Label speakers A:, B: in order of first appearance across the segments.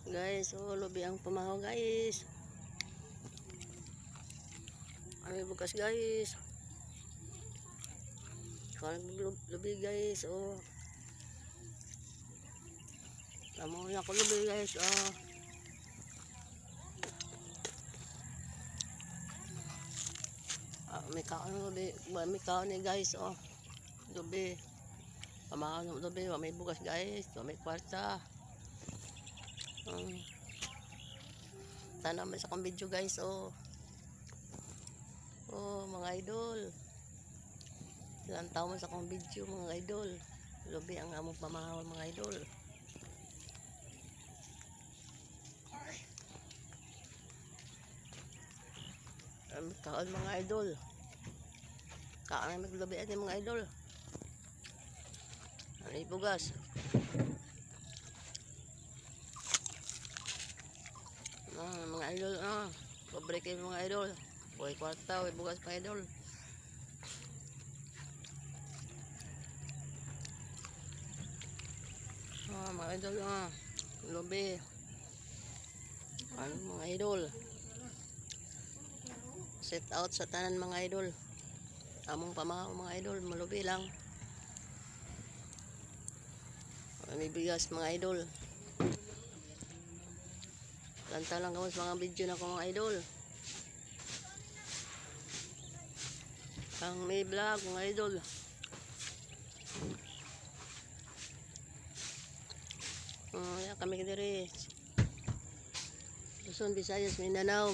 A: Guys, lubi ang pamahaw guys. Ano bukas guys. Kalau lubi guys, Tamo na ko lubi guys, may kaon lubi, may kaon ni guys, lubi. Pamahaw ng lubi, may bukas guys, may kwarta. Sana may sa kong video guys, mga idol. Ilang taon sa kong video mga idol. Lubi ang among pamahaw mga idol. Kaon mga idol. Kaon ang maglubi atin mga idol. Ano ibugas? Mga idol, pabre kayo mga idol. Huwag kwarta, huwag bukas mga idol. Mga idol, lubi. Ano mga idol? Set out sa tanan mga idol. Among pamahaw mga idol, malubi lang. May bigas mga idol. Lanta lang kamo sa mga video na ko mga idol. Ang may vlog mga idol. Yan kami diri. Luzon, Visayas, Mindanao.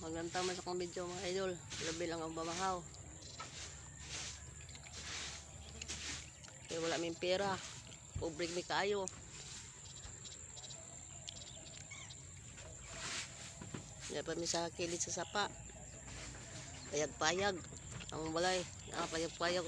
A: Hanggang tama sa kong video mga idol. Labi lang ang pamahaw. Kaya wala may pera. Ubrig may kayo. Hindi pa may sa kilid sa sapa. Payag-payag. Ang balay. Payag-payag